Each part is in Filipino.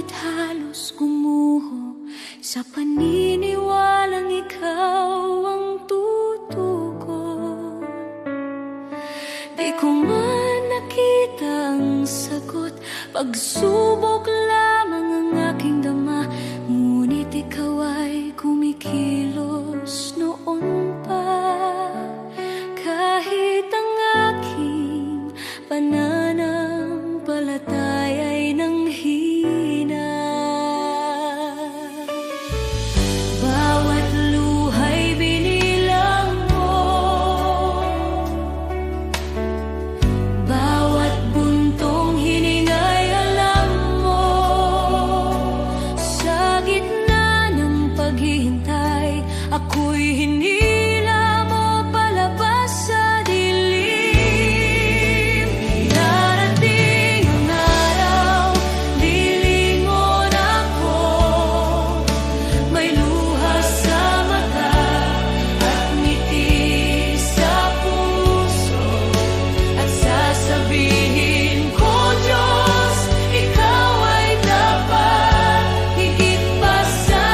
langit halos gumuho sa paniniwalang ikaw ang tutugon. Di ko man nakita ang sagot, pagsubok lamang ang aking dama, ngunit ikaw ay kumikilos noon pa. Kahit ang aking pananampalataya ay nanghina, bawat luha'y binilang mo, bawat buntong hininga'y alam mo. Sa gitna ng paghihintay, ako'y hinila mo palabas sa dilim. Darating ang araw, lilingon ako, may luha sa mata at ngiti sa puso, at sasabihin ko, Diyos, ikaw ay dapat, higit pa sa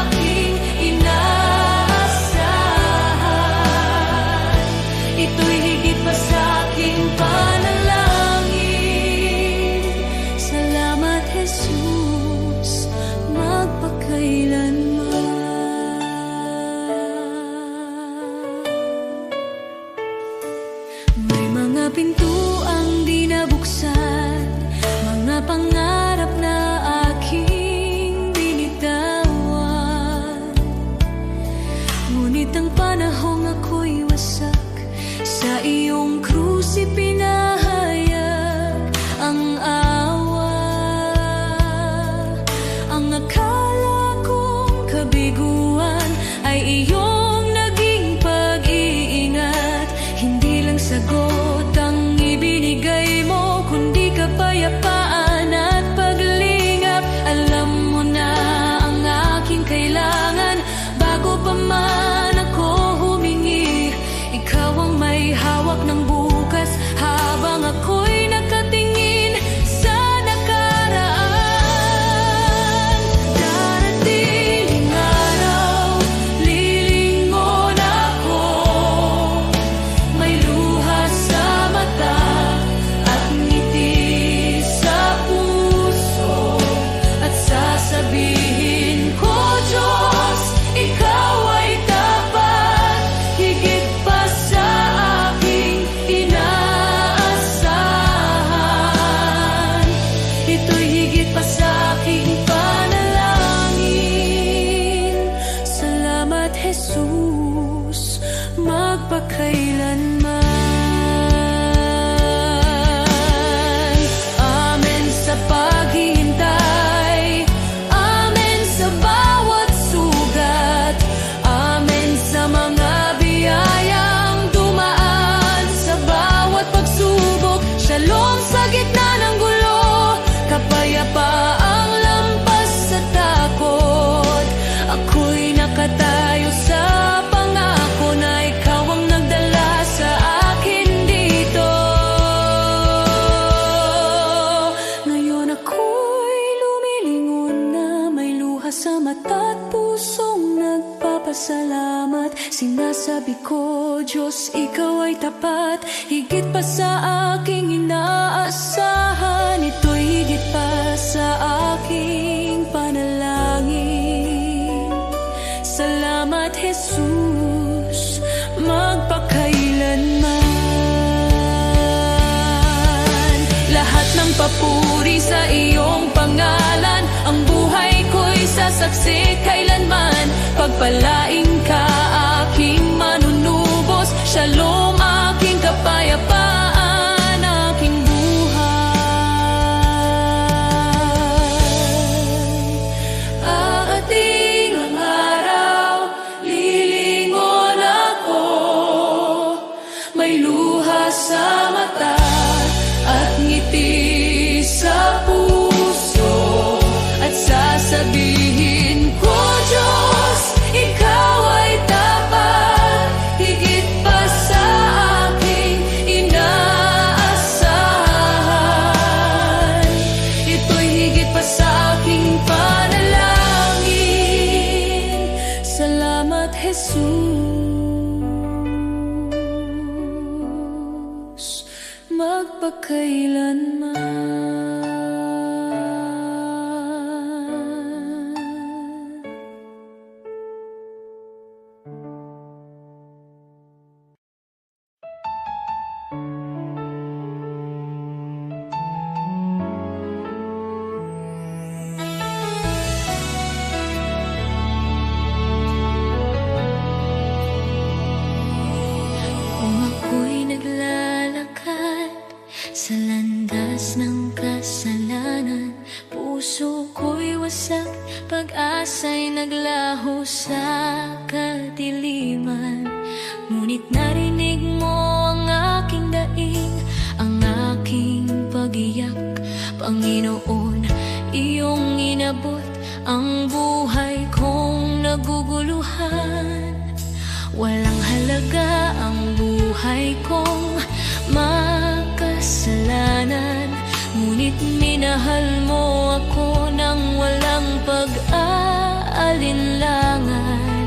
aking inaasahan. Ito'y higit pa sa aking panalangin. Salamat, Jesus, magpakailanman. May mga pintuang di nabuksan, mga pangarap na aking binitawan, ngunit ang panahong ako'y wasak, sa iyong krus ipinahayag ang awa. Ang akala kong kabiguan ay iyong naging pag-iingat. Hindi lang sagot ang ibinigay mo, kundi kapayapaan at paglingap. Alam mo na ang aking kailangan bago pa man ako humingi. Ikaw ang may hawak ng bukas habang ako'y nakatingin sa nakaraan. Darating ang araw, lilingon ako, may luha sa mata at ngiti sa puso, at sasabihin ko, Diyos, ikaw ay dapat, higit pa sa aking inaasahan. Ito'y higit pa sa aking panalangin. Salamat, Jesus, magpakailanman. Amen sa paghihintay, amen sa bawat sugat, amen sa mga biyayang dumaan sa bawat pagsubok. Shalom sa gitna ng gulo, kapayapaang lampas sa takot. Ako'y nakatayo sa pangako na ikaw ang nagdala sa akin dito. Ngayon ako'y lumilingon na, may luha sa mata at pusong nagpapasalamat. Sinasabi ko, Diyos, ikaw ay tapat, higit pa sa aking inaasahan. Ito'y higit pa sa aking panalangin. Salamat, Jesus, magpakailanman. Lahat ng papuri sa iyong pangalan, ang buhay ko'y sasaksi kailanman. Pagpalaing ka, aking manunubos, shalom, aking kapayapaan, aking buhay. Aating ang araw, lilingon ako, may luha sa mata at ngiti sa puso, at sasabihin ko, Diyos, ikaw Salamat, Jesus, magpakailanman. Kung ako'y naglalakad sa landas ng kasalanan, puso ko'y wasak, pag-asa'y naglaho sa kadiliman. Ngunit narinig mo ang aking daing, ang aking pag-iyak. Panginoon, iyong inabot ang buhay kong naguguluhan. Walang halaga ang buhay kong makasalanan, ngunit minahal mo ako ng walang pag-aalinlangan.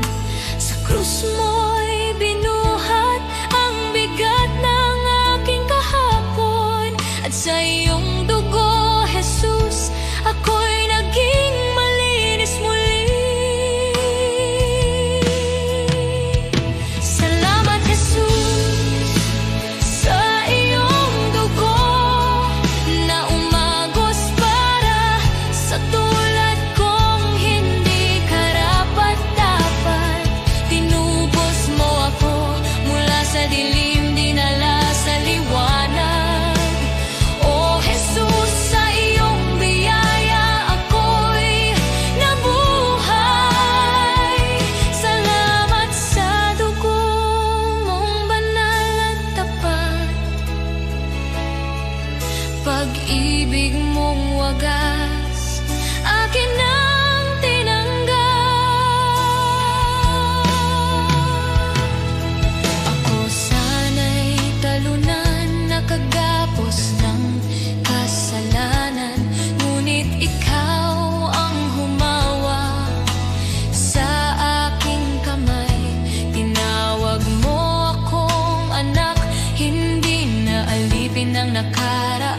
Sa krus mo'y binuhat ang bigat ng aking kahapon, at sa iyong dugo, Jesus, ako'y naging malinis muli. Pag-ibig mong wagas, akin ang tinanggap. Ako sana'y talunan, nakagapos ng kasalanan, ngunit ikaw ang humawa sa aking kamay. Tinawag mo akong anak, hindi na alipin ng nakaraan.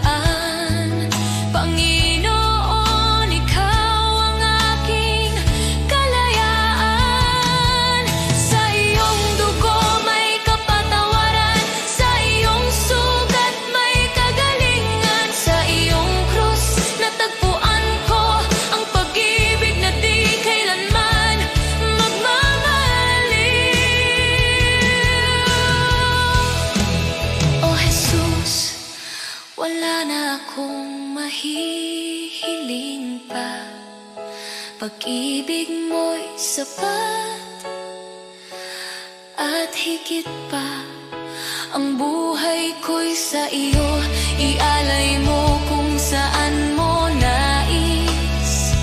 Panginoon, ikaw ang aking kalayaan. Sa iyong dugo may kapatawaran, sa iyong sugat may kagalingan. Sa iyong krus natagpuan ko ang pag-ibig na di kailanman magmamaliw. O Jesus, wala na akong mahihiling pa, pag-ibig mo'y sapat at higit pa. Ang buhay ko'y sa iyo, ialay mo kung saan mo nais.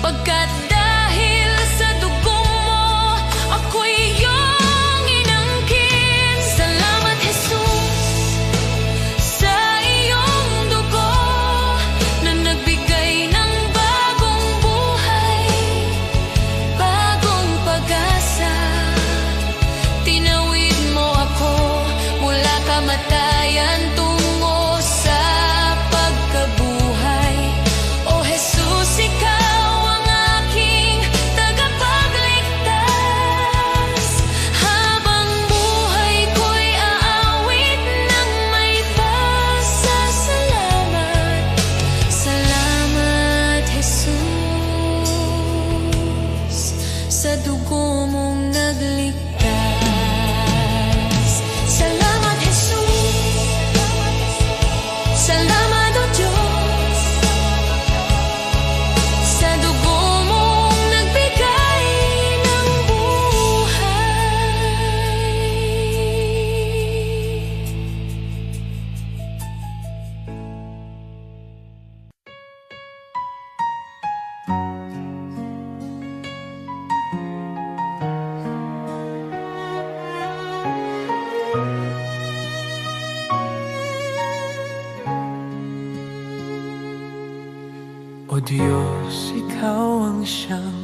Pagkat dahil sa dugong mo, ako'y iyong inangkin. Salamat, Jesus, sa iyong dugo na nagbigay ng bagong buhay, bagong pag-asa. Tinawid mo ako mula kamatayan tungo sa pagkabuhay. O Jesus, ikaw ang aking tagapagligtas. Habang buhay ko'y aawit ng may pasasalamat. Salamat, Jesus, sa dugo mong nagligtas. Salamat, Jesus. Salamat, O Diyos, sa dugo mong nagbigay ng buhay. O Diyos, ikaw ang siyang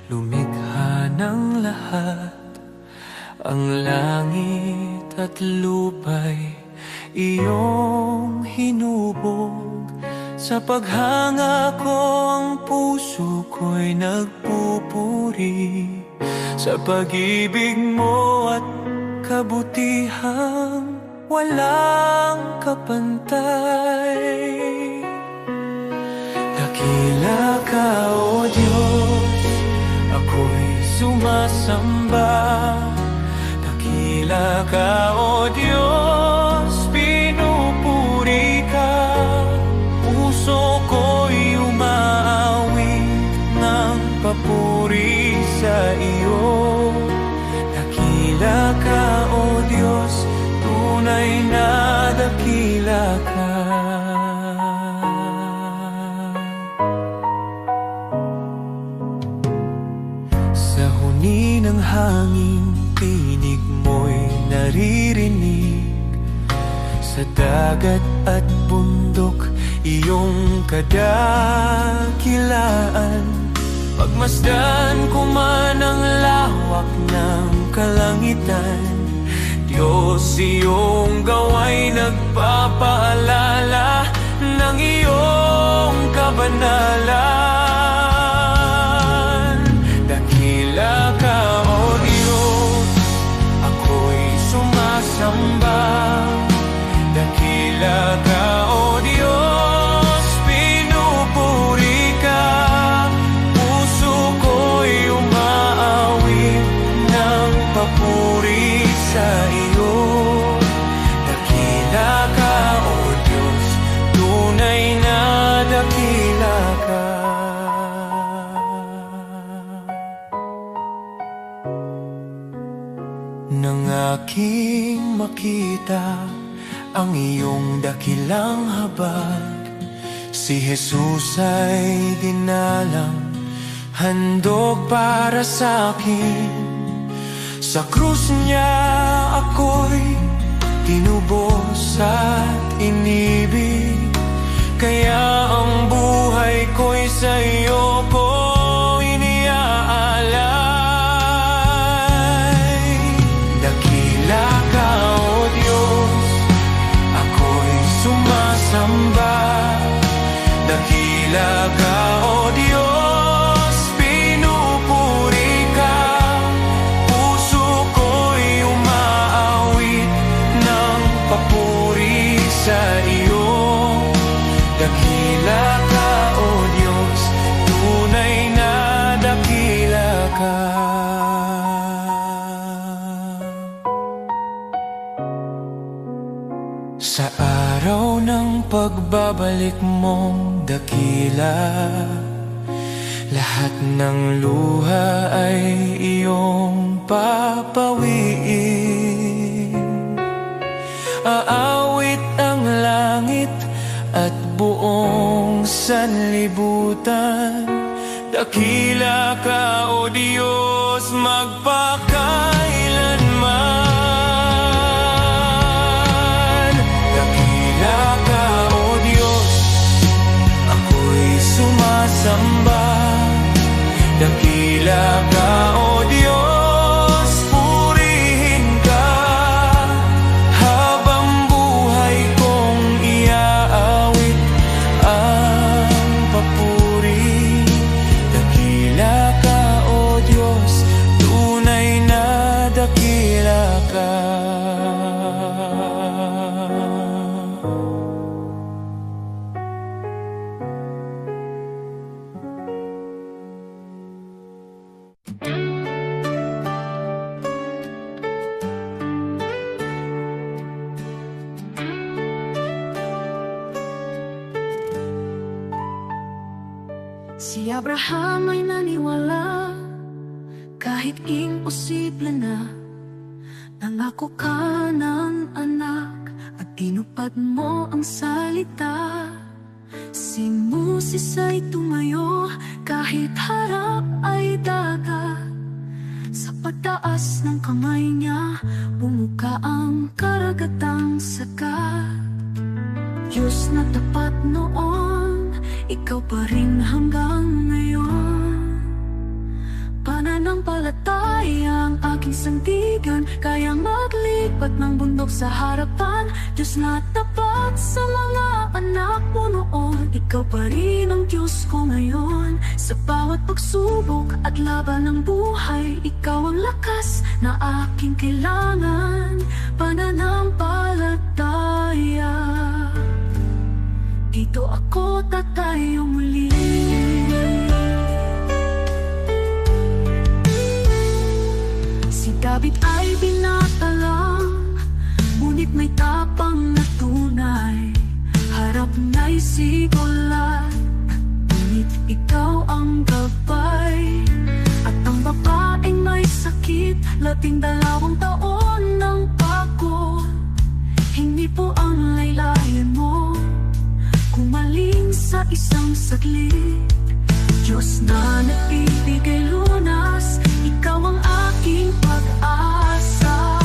lumikha ng lahat. Ang langit at lupa'y iyong hinubog. Sa paghanga ko ang puso ko'y nagpupuri sa pag-ibig mo at kabutihang walang kapantay. Dakila ka, O Diyos, ako'y sumasamba. Dakila ka, O Diyos, pinupuri ka. Puso ko'y umaawit ng papuri sa iyo. Dakila ka, O Diyos, tunay na dakila ka. Sa huni ng hangin, tinig mo'y naririnig. Sa dagat at bundok, iyong kadakilaan. Pagmasdan ko man ang lawak ng kalangitan, Diyos, iyong gawa'y nagpapaalala ng iyong kabanalan. Dakila ka, O Diyos, ako'y sumasamba. Dakila ka, O Diyos, pinupuri ka. Puso ko'y umaawit ng papuri sa iyo. Dakila ka, O Diyos, tunay na dakila ka. Nang aking makita ang iyong dakilang habag, si Jesus ay dinalang, handog para sa akin. Sa krus niya ako'y tinubos at inibig, kaya ang buhay ko'y sa iyo ko iniaalay. Dakila ka, O Diyos, ako'y sumasamba. Dakila ka, O Diyos, pinupuri ka. Puso ko'y umaawit ng papuri sa iyo. Dakila ka, O Diyos, tunay na dakila ka. Sa araw ng pagbabalik mong dakila, lahat ng luha ay iyong papawiin. Aawit ang langit at buong sanlibutan. Dakila ka, O Diyos, magpakailanman. Dakila ka, O Diyos, ako'y sumasamba. Dakila ka, O Diyos, purihin ka. Habang buhay kong iaawit ang papuri. Dakila ka, O Diyos, tunay na dakila ka. Si Abraham ay naniwala kahit imposible na. Nangako ka ng anak at tinupad mo ang salita. Si Moses ay tumayo kahit harap ay dagat. Sa pagtaas ng kamay niya, bumuka ang karagatang sagat. Diyos na tapat noon, ikaw pa rin hanggang ngayon. Pananampalataya ang aking sandigan, kayang maglipat ng bundok sa harapan. Diyos na tapat sa mga anak mo noon, ikaw pa rin ang Diyos ko ngayon. Sa bawat pagsubok at laban ng buhay, ikaw ang lakas na aking kailangan. Pananampalataya, dito ako tatayo muli. Si David ay binata lang, ngunit may tapang na tunay. Harap na'y sigulat, ngunit ikaw ang gabay. At ang babaeng may sakit, 12 taon ng pagod. Hindi po ang laylayan mo, kumaling sa isang saglit. Diyos na nagbibigay lunas, ikaw ang aking pag-asa.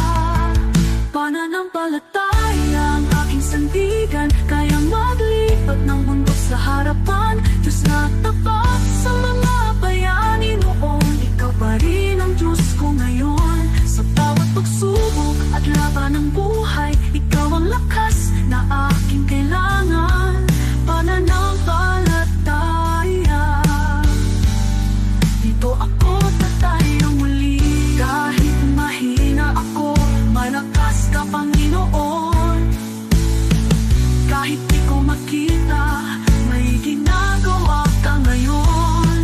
Pananampalataya ang aking sandigan, kayang maglipat ng bundok sa harapan. Diyos na tapat sa mga bayani noon, ikaw pa rin ang Diyos ko ngayon. Sa bawat pagsubok at laban ng buhay, ikaw ang lakas na aking kailangan. Pananampalataya, dito ako tatayo muli. Kahit mahina ako, malakas ka Panginoon. Kahit di ko makita, may ginagawa ka ngayon.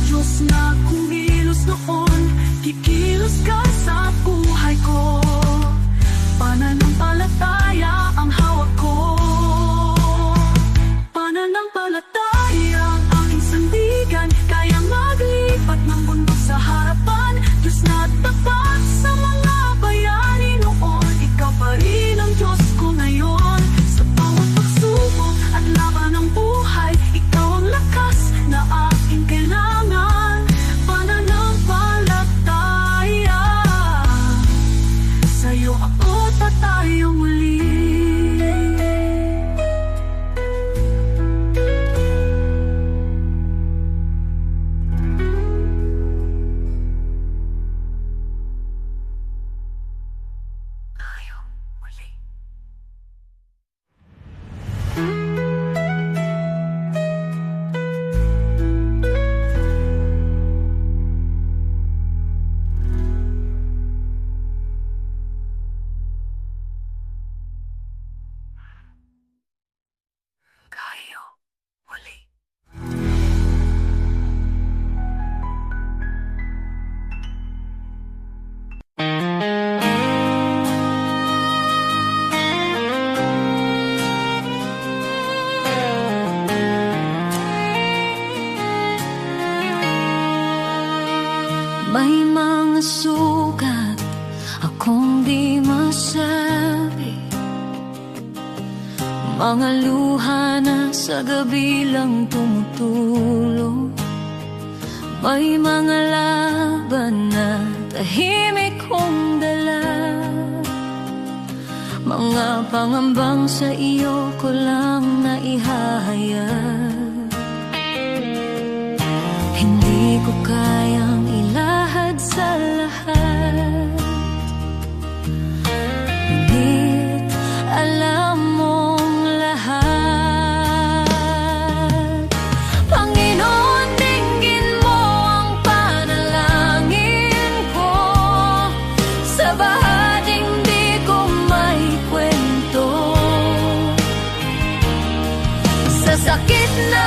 Diyos na kumilos noon, kikilos ka sa buhay ko. Pananampalataya ang hawak ko. Pananampalataya ang aking sandigan, kayang maglipat ng bundok sa harapan. Diyos na tapat sa mga bayani noon, ikaw pa rin ang Diyos ko ngayon. Sa bawat pagsubok at laban ng buhay, ikaw ang lakas na aking kailangan. Pananampalataya, sa'yo ako tatayo muli. May mga sugat akong di masabi, mga luha na sa gabi lang tumutulong. May mga laban na tahimik kong dala, mga pangambang sa iyo ko lang naihahayag. Hindi ko kayang ilahad sa lahat, ngunit alam mong lahat. Panginoon, dinggin mo ang panalangin ko. Sa bahaging di ko may kwento, sa sakit na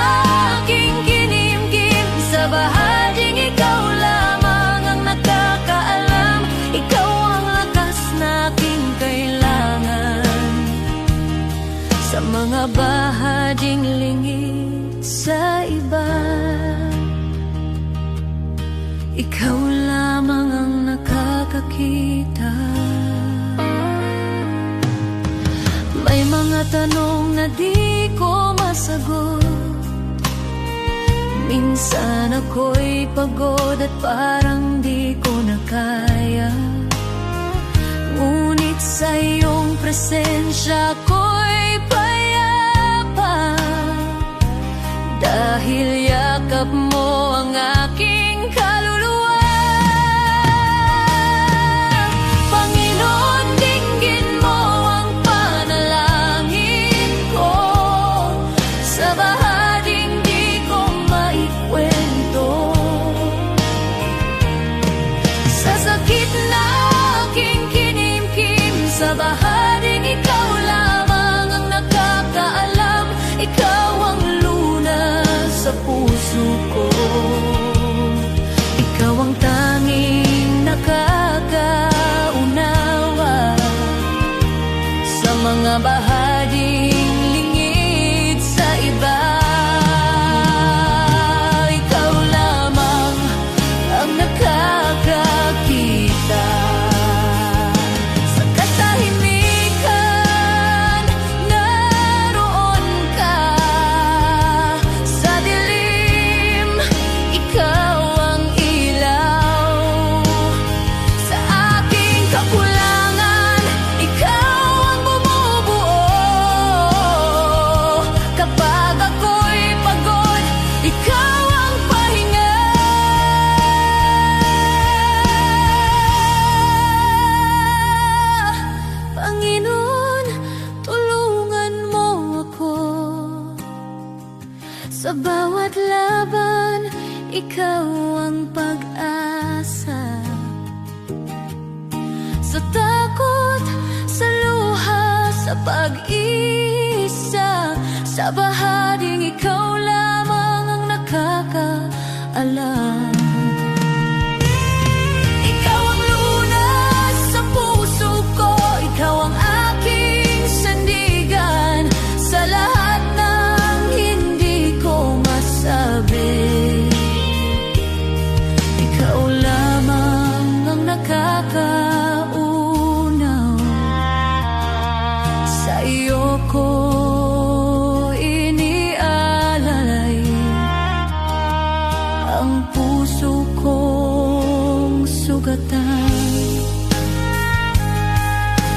aking kinimkim, sa bahaging ikaw lamang ang nakakaalam. Ikaw ang lakas na aking kailangan. Sa mga bahaging lingid sa iba, ikaw lamang ang nakakakita. May mga tanong na di ko masagot, minsan ako'y pagod at parang di ko na kaya. Ngunit sa iyong presensya ko'y payapa, dahil yakap mo ang aking kaluluwa. sakit na aking kinimkim, sa bahading ikaw lamang ang nakakaalam. Ikaw ang lunas sa puso ko, ikaw ang tanging nakakaunawa sa mga bahading lingid sa iba. Ikaw lamang ang nakakakita sa katahimikan. Naroon ka sa dilim, ikaw ang ilaw sa aking kakulangan. Ikaw ang bumubuo kapag ako'y pagod, ikaw ang pahinga. Panginoon, tulungan mo ako sa bawat laban, ikaw ang pag-asa. Sa takot, sa luha, sa pag-isa, sa bahading ikaw lamang ang nakakaalam. Ikaw ang lunas sa puso ko, ikaw ang aking sandigan sa lahat ng hindi ko masabi. Ikaw lamang ang nakakaunaw, sa iyo ko inialalay ang puso kong sugatan.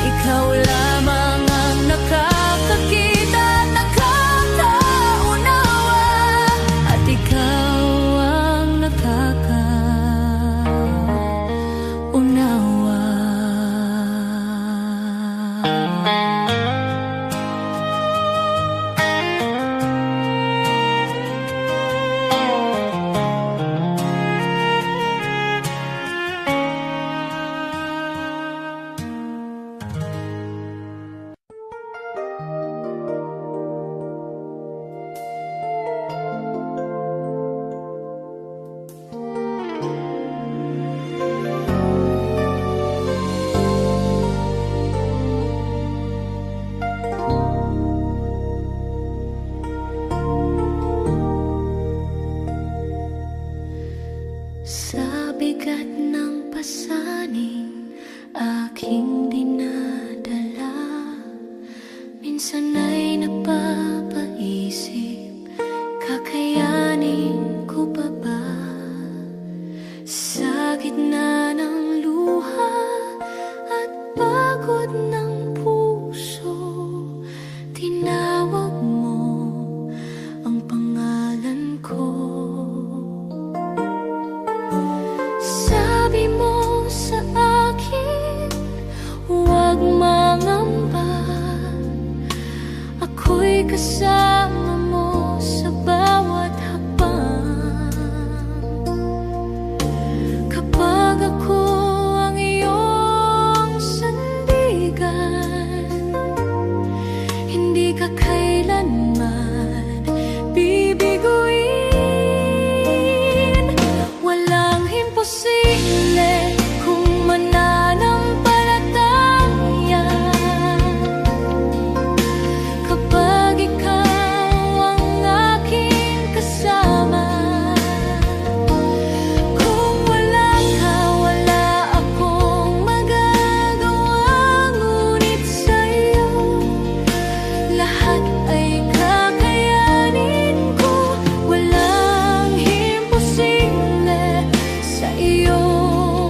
Ikaw lamang ang nakakakita at nakakaunawa, at ikaw ang nakakaunawa. Sa bigat ng pasaning aking dinadala, minsan ay napapaisip, kakayanin ko pa ba? Sa gitna ng luha at pagod ng puso, tinawag mo ang pangalan ko. Sabi mo sa akin, huwag mangamba, ako'y kasama mo sa bawat hakbang. Kapag ako ang iyong sandigan, hindi ka kailanman bibiguin. Walang imposible kung mananampalataya, kapag ikaw ang aking kasama. Kung wala ka, wala akong magagawa, ngunit sa'yo lahat ay kakayanin ko. Walang imposible sa iyong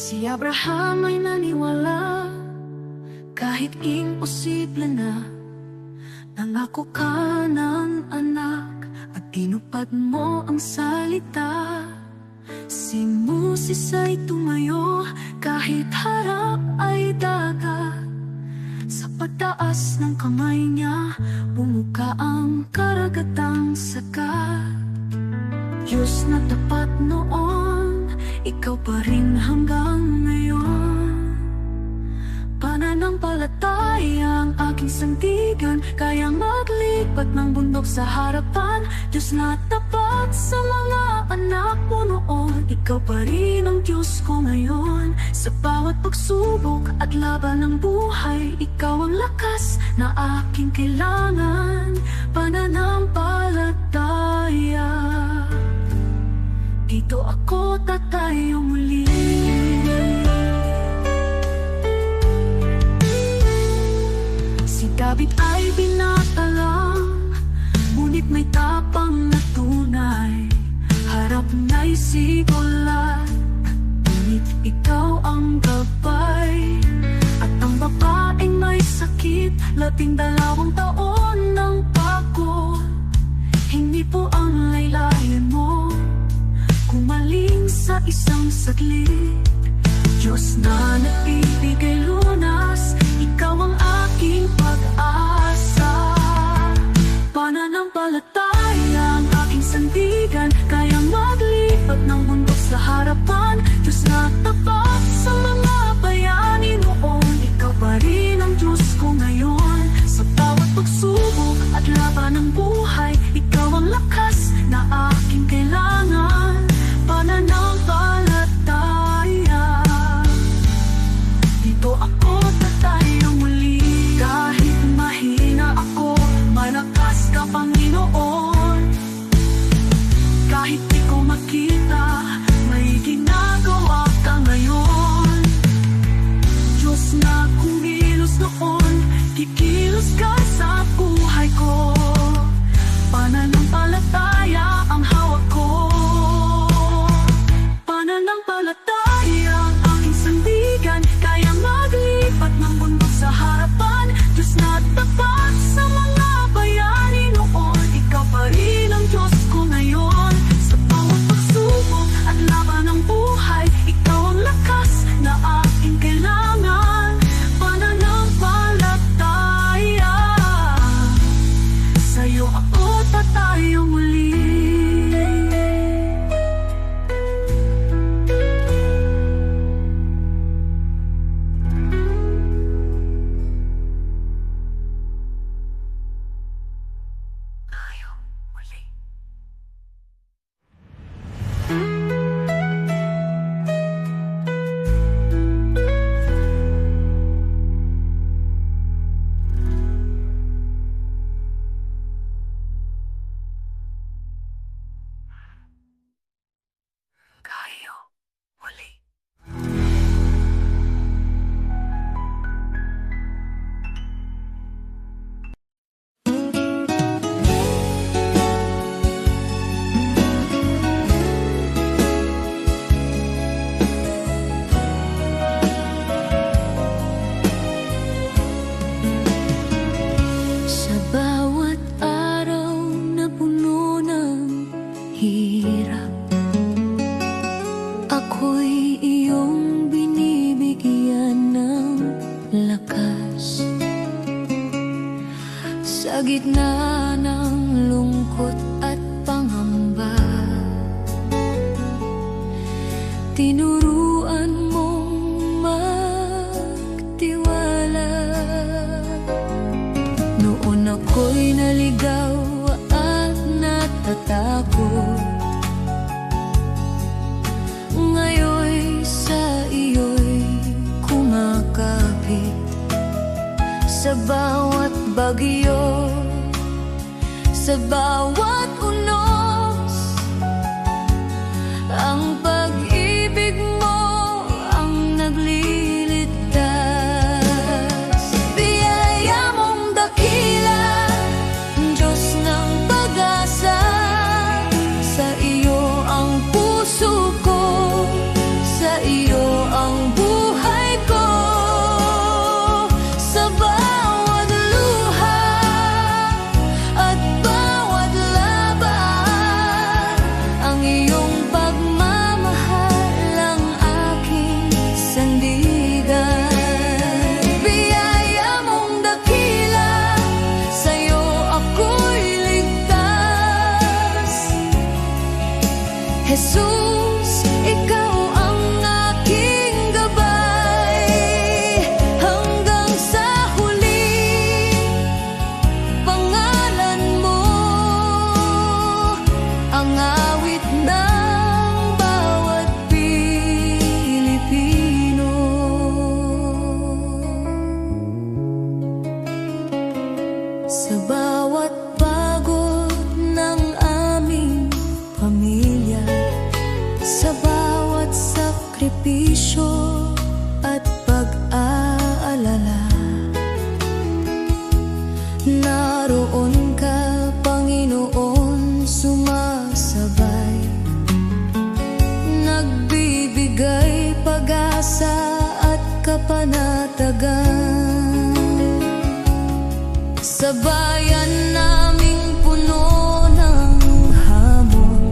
Si Abraham ay naniwala kahit imposible na. Nangako ka ng anak at tinupad mo ang salita. Si Moses ay tumayo kahit harap ay dagat. Sa pagtaas ng kamay niya, bumuka ang karagatang sagat. Diyos na tapat noon, ikaw pa rin hanggang ngayon. Pananampalataya ang aking sandigan, kayang maglipat ng bundok sa harapan. Diyos na tapat sa mga anak mo noon, ikaw pa rin ang Diyos ko ngayon. Sa bawat pagsubok at laban ng buhay, ikaw ang lakas na aking kailangan. Pananampalataya, dito ako tatayo muli. Si David ay binata lang, ngunit may tapang na tunay. Harap na'y si Goliath, ngunit ikaw ang gabay. At ang babaeng may sakit, 12 taon ng pagod. Hindi po ang laylayan mo, kumaling sa isang saglit. Diyos na nagbibigay lunas, ikaw ang aking pag-asa. Pananampalataya ang aking sandigan, kayang maglipat ng bundok sa harapan. Diyos na tapat sa mga bayani noon, ikaw pa rin ang Diyos ko ngayon. Sa bawat pagsubok at laban ng buhay, ikaw ang lakas na aking kailangan. Pananampalataya, dito ako tatayo muli. Kahit mahina ako, malakas ka Panginoon. Kahit di ko makita, may ginagawa ka ngayon. Diyos na kumilos noon, kikilos ka sa buhay ko. Pananampalataya ang hawak ko. Pananampalataya ang aking sandigan, kayang maglipat ng bundok sa harapan. Diyos na tapat sa mga bayani noon, ikaw pa rin ang Diyos ko ngayon. Sa bawat pagsubok at laban ng buhay, ikaw ang lakas na aking kailangan. Pananampalataya, sa'yo ako tatayo muli. Tayo muli. Tayo muli. Sa bawat araw na puno ng hirap, ako'y iyong binibigyan ng lakas. Sa gitna ng lungkot at pangamba, tinuruan mong magtiwala. Noon ako'y naligaw at natatakot, ngayon sa iyo'y kumakapit. Sa bawat bagyo, sa bawat unos, ang pag-ibig mo ang nagliligtas. Biyaya mong dakila, Diyos ng pag-asa. Sa iyo ang puso ko, sa iyo ang Sa bawat pagod ng aming pamilya, sa bawat sakripisyo at pag-aalala, naroon ka, Panginoon, sumasabay, nagbibigay pag-asa at kapanatagan. Sa bayan naming puno ng hamon,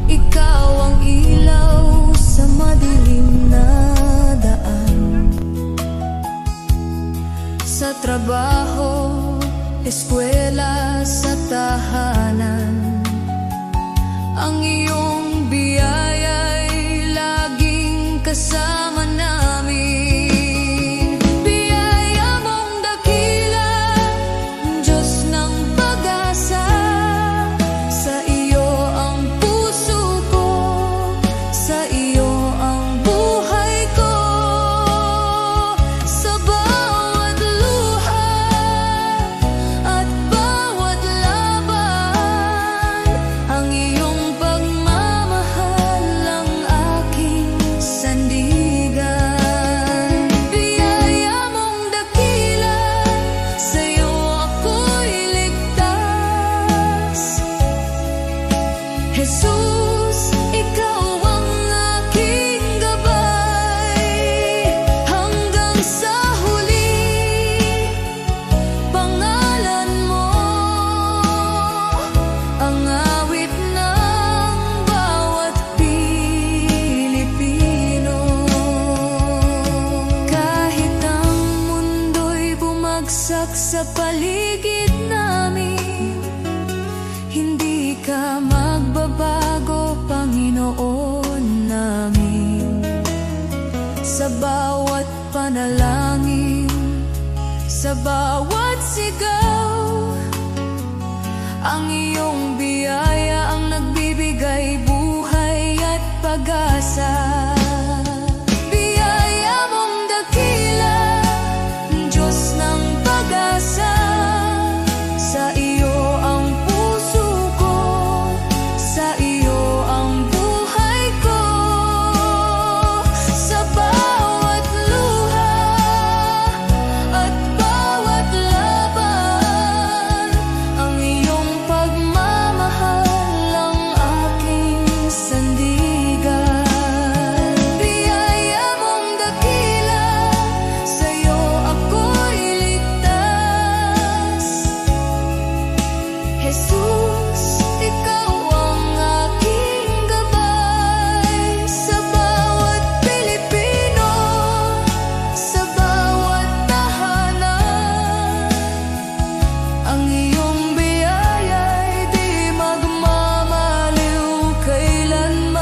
ikaw ang ilaw sa madilim na daan. Sa trabaho, eskwela, sa tahanan, ang iyong biyaya'y laging kasama namin. Biyaya mong dakila, Diyos ng pag-asa, sa iyo ang puso ko, sa iyo ang buhay ko. Sa bawat luha at bawat laban, ang iyong pagmamahal ang aking sandigan. Biyaya mong dakila, sa iyo ako'y ligtas. Jesus, ikaw ang aking gabay, hanggang sa huli, pangalan mo ang awit ng bawat Pilipino. Kahit ang mundo'y bumagsak sa paligid namin, hindi ka magbabago, Panginoon namin. Sa bawat panalangin, sa bawat sigaw, ang iyong biyaya ang nagbibigay buhay at pag-asa. Biyaya mong dakila, Diyos ng pag-asa, sa iyo ang puso ko, sa iyo ang buhay ko. Sa bawat luha at bawat laban, ang iyong pagmamahal ang aking sandigan. Biyaya mong dakila, sa iyo ako'y ligtas. Jesus, ikaw ang aking gabay, sa bawat Pilipino, sa bawat tahanan, ang iyong biyaya'y di magmamaliw kailanman.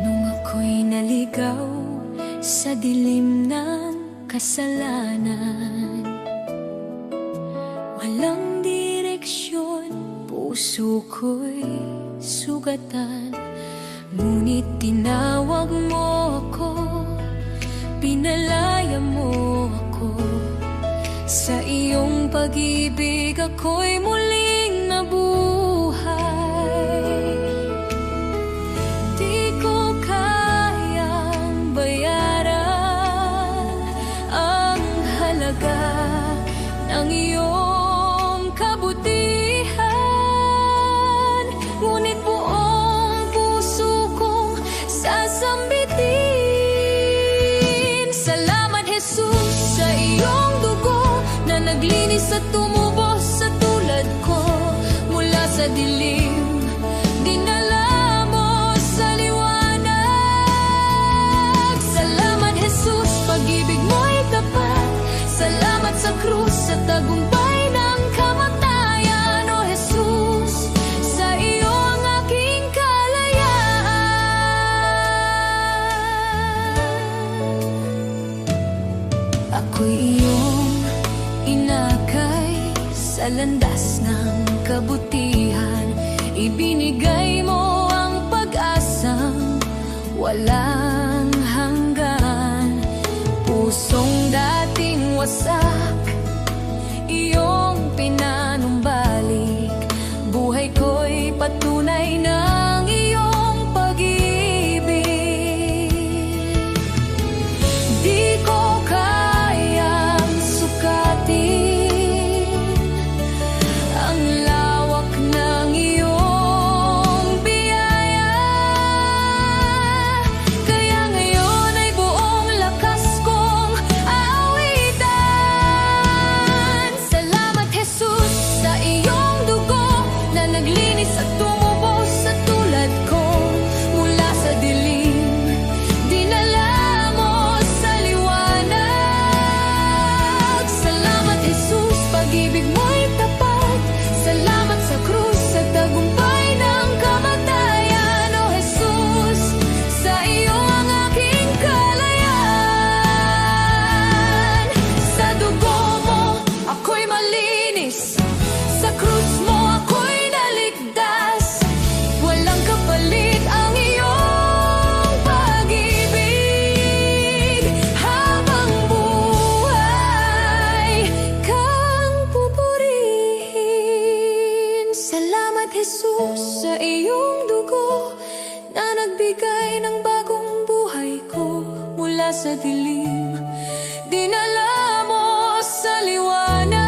Nung ako'y naligaw sa dilim ng kasalanan, walang direksyon, puso ko'y sugatan. Ngunit tinawag mo ako, pinalaya mo ako. Sa iyong pag-ibig ako'y muling nabuhay. Di ko kayang bayaran ang halaga ng iyong kabutihan, ngunit buong puso kong sasambitin. Salamat, Jesus, sa iyong dugo na naglinis at tumubos sa tulad ko. Mula sa dilim, dinala mo sa liwanag. Salamat, Jesus, pag-ibig mo'y tapat. Salamat sa krus at tagumpay. sa landas ng kabutihan. Ibinigay mo ang pag-asang walang hanggan. Pusong dating wasak, iyong pinanumbalik. Buhay ko'y patunay ng iyong pag-ibig. Di ko kayang sukatin ang lawak ng iyong biyaya. Kaya ngayon ay buong lakas kong aawitan. Salamat Jesus sa iyong dugo na naglinis at tumubos sa tulad ko mula sa dilim. Dinala mo sa liwanag. Salamat Jesus, pag-ibig mo'y tapat. Salamat sa krus sa tagumpay ng kamatayan. O Jesus, sa iyo ang aking kalayaan. Sa dugo mo ako'y malinis, sa krus mo ako'y naligtas. Walang kapalit ang iyong pag-ibig. Habang buhay kang pupurihin. Salamat Jesus sa iyong dugo na nagbigay ng bagong buhay ko mula sa dilim. Dinala mo sa liwanag.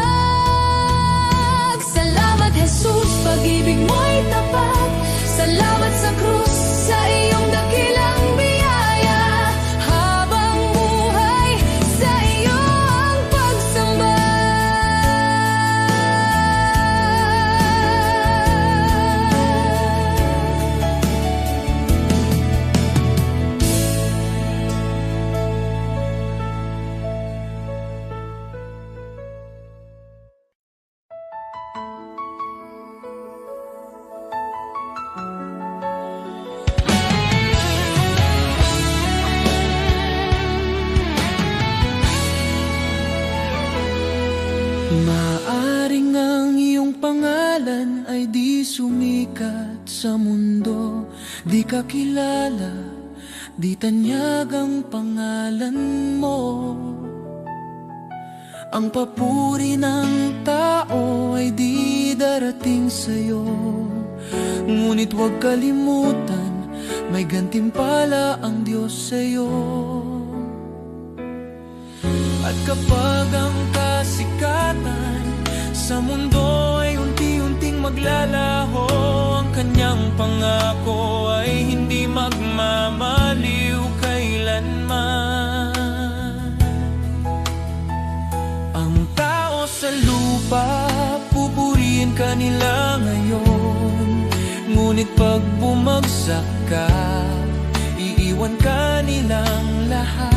Salamat Jesus, pag-ibig mo'y tapat. Salamat sa krus, sa iyong dakilang biyaya. Habang buhay sa iyo ang pagsamba. Maaring ang iyong pangalan ay di sumikat sa mundo. Di ka kilala, di tanyag ang pangalan mo. Ang papuri ng tao ay di darating sa'yo. Ngunit huwag kalimutan, may gantimpala ang Diyos sa'yo. At kapag ang kasikatan sa mundo ay unti-unting maglalaho, ang kanyang pangako ay hindi magmamaliw kailanman. Ang tao sa lupa, pupurihin ka nila ngayon. Ngunit pag bumagsak ka, iiwan ka nilang lahat.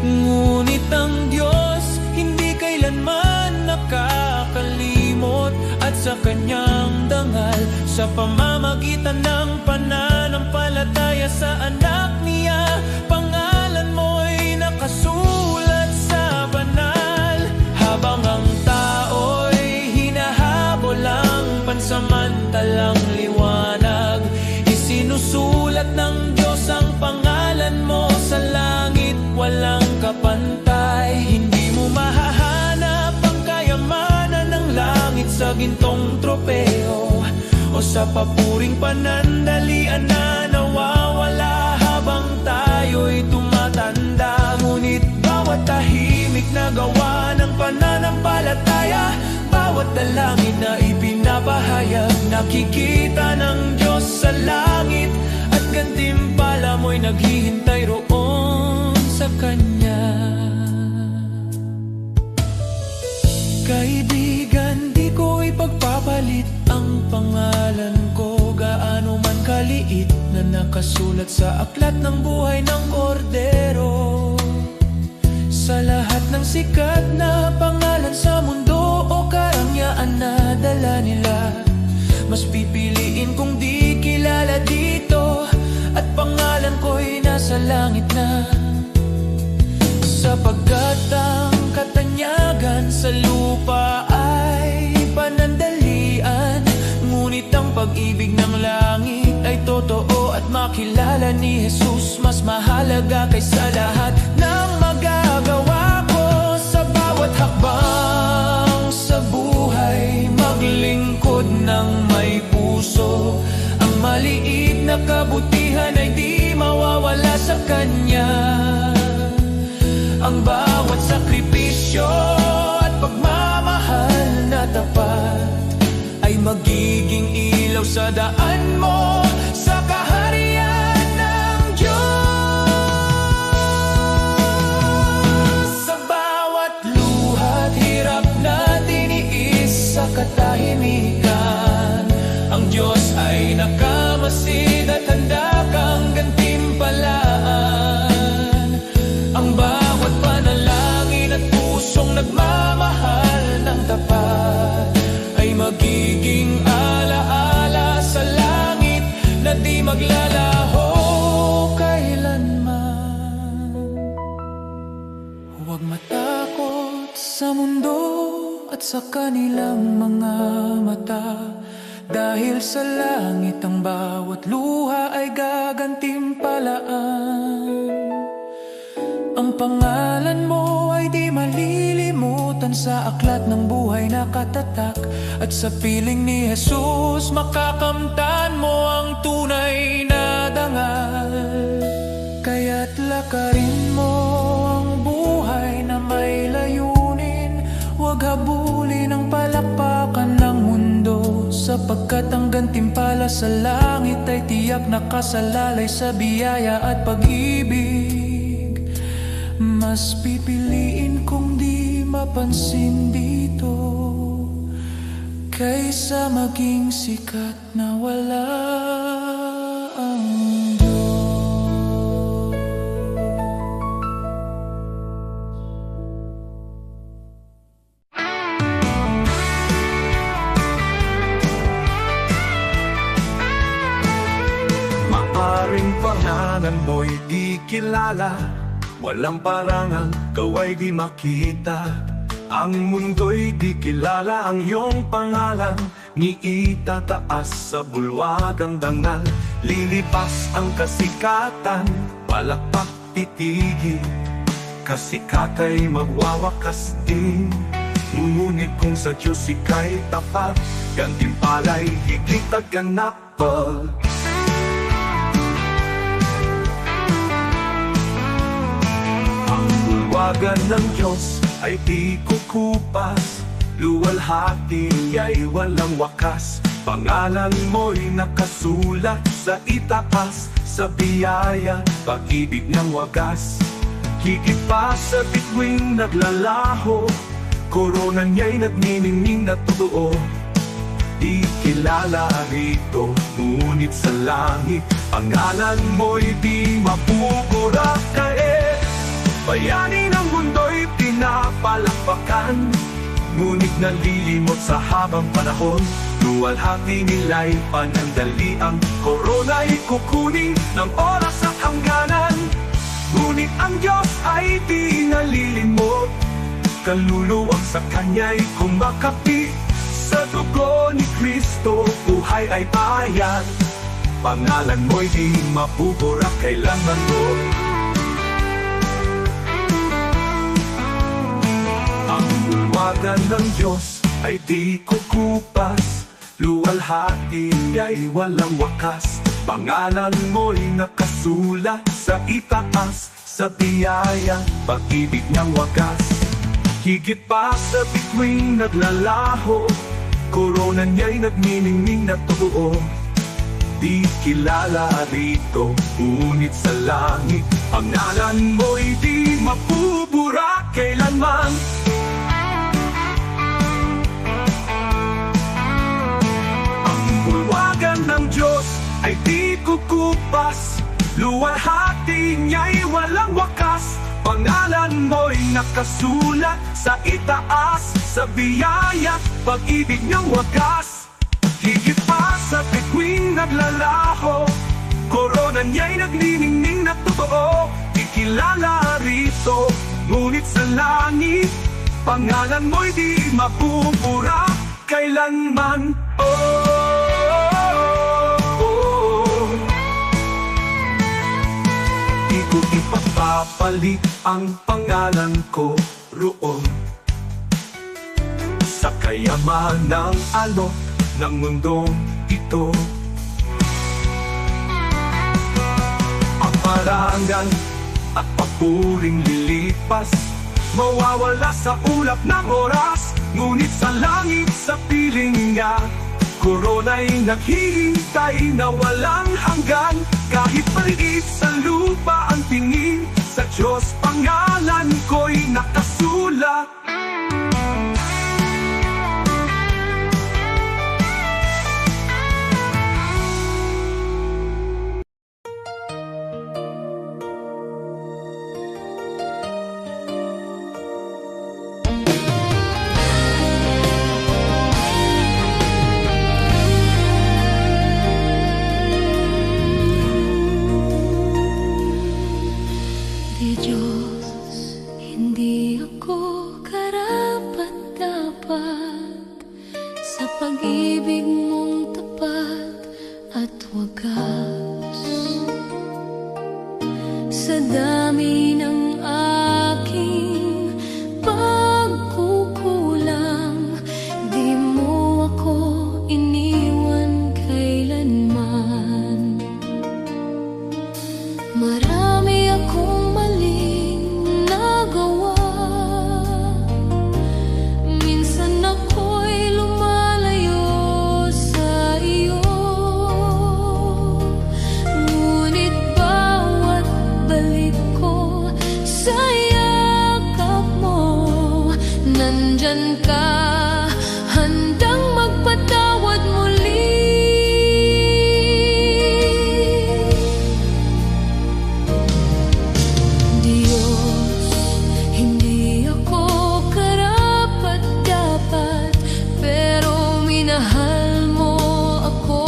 Ngunit ang Diyos hindi kailanman nakakalimot, at sa kanyang dangal, sa pamamagitan ng pananampalataya sa anak niya, pangalan mo'y nakasulat sa banal. Habang ang tao'y hinahabol ang pansamantalang liwanag, isinusulat ng Diyos ang pangalan mo sa langit, walang kapantay. Hindi mo mahahanap ang kayamanan ng langit sa gintong tropeo o sa papuring panandalian na nawawala habang tayo'y tumatanda. Ngunit bawat tahimik na gawa ng pananampalataya, bawat dalangin na ipinapahayag, nakikita ng Diyos sa langit, at gantimpala mo'y naghihintay roon sa Kanya. Kaibigan, di ko ipagpapalit ang pangalan ko, gaano man kaliit, na nakasulat sa aklat ng buhay ng Kordero. Sa lahat ng sikat na pangalan sa mundo o karangyaan na dala nila, mas pipiliin kong di kilala dito, at pangalan ko'y nasa langit na. Sapagkat ang katanyagan sa lupa ay panandalian, ngunit ang pag-ibig ng langit ay totoo. At makilala ni Jesus mas mahalaga kaysa lahat ng magagawa ko. Sa bawat hakbang sa buhay, maglingkod ng may puso. Ang maliit na kabutihan ay di mawawala sa Kanya. Ang bawat sakripisyo at pagmamahal na tapat ay magiging ilaw sa daan mo sa kaharian ng Diyos. Sa bawat luha't hirap na tiniis sa katahimikan, ang Diyos ay nakamasid at handa kang gantimpalaan. Ang bawat panalangin at pusong nagmamahal ng tapat ay magiging alaala sa langit na di maglalaho kailanman. Huwag matakot sa mundo at sa kanilang mga mata, dahil sa langit ang bawat luha ay gagantimpalaan. Ang pangalan mo ay di malilimutan sa aklat ng buhay na katatak, at sa piling ni Jesus makakamtan mo ang tunay na dangal. Kaya't lakarin mo ang buhay na may layunin, huwag habulin ang palakpakan ng mundo, sapagkat ang gantimpala sa langit ay tiyak nakasalalay sa biyaya at pag-ibig. Mas pipiliin kong di mapansin dito kaysa maging sikat na wala ang Diyos. Maaring pangalan mo'y di kilala, walang parangal, kaway di makita. Ang mundo'y di kilala ang iyong pangalan, ni itataas sa bulwagang dangal. Lilipas ang kasikatan, palakpak titigil, kasikatay magwawakas din. Ngunit kung sa Diyos ika'y tapat, gantimpala'y higit at ganapal. Bulwagan ng Diyos ay di kukupas, luwalhati ay walang wakas. Pangalan mo'y nakasulat sa itaas, sa biyaya, pag-ibig ng wagas. Higit pa sa bituing naglalaho, korona niya'y nagniningning na totoo. Di kilala rito, ngunit sa langit, pangalan mo'y di mapupura. Bayani ng mundo'y pinapalakpakan, ngunit nalilimot sa habang panahon. Luwalhati nila'y panandali, ang korona'y kukunin ng oras at hangganan. Ngunit ang Diyos ay di nalilimot, kaluluwag sa Kanya'y kumakapi. Sa dugo ni Kristo, buhay ay bayan, pangalan mo'y di mapupura kailanman mo. Bulwagan ng Diyos ay di kukupas, luwalhati ay walang wakas. Pangalan mo'y nakasulat sa itaas, sa biyaya, pag-ibig ng wagas. Higit pa sa bituing naglalaho, korona niya'y nagniningning na totoo. Di kilala rito, ngunit sa langit, pangalan mo'y di mapupura kailanman. Ng Diyos ay di kukupas, luwalhati niya'y walang wakas. Pangalan mo'y nakasulat sa itaas, sa biyaya, pag-ibig ng wagas. Higit pa sa bituing naglalaho, korona niya'y nagniningning na totoo. Di kilala rito, ngunit sa langit, Pangalan mo'y di mabubura kailanman. Di ko ipapapalit ang pangalan ko roon sa kayamanang alok ng mundong ito. Ang parangal at papuring lilipas, mawawala sa ulap ng oras. Ngunit sa langit, sa piling niya, korona'y naghihintay na walang hanggan. Kahit maliit sa lupa ang tingin, sa Diyos pangalan ko'y nakasulat. Di Diyos, hindi ako karapat-dapat sa pag-ibig mong tapat at wagas. Sa dami ng aking pagkukulang, di mo ako iniwan kailanman. Marami akong maling nagawa, minsan ako'y lumalayo sa iyo. Ngunit bawat balik ko sa yakap mo, nandyan ka, handang magpatawad muli. Diyos, hindi ako karapat-dapat, pero minahal mo ako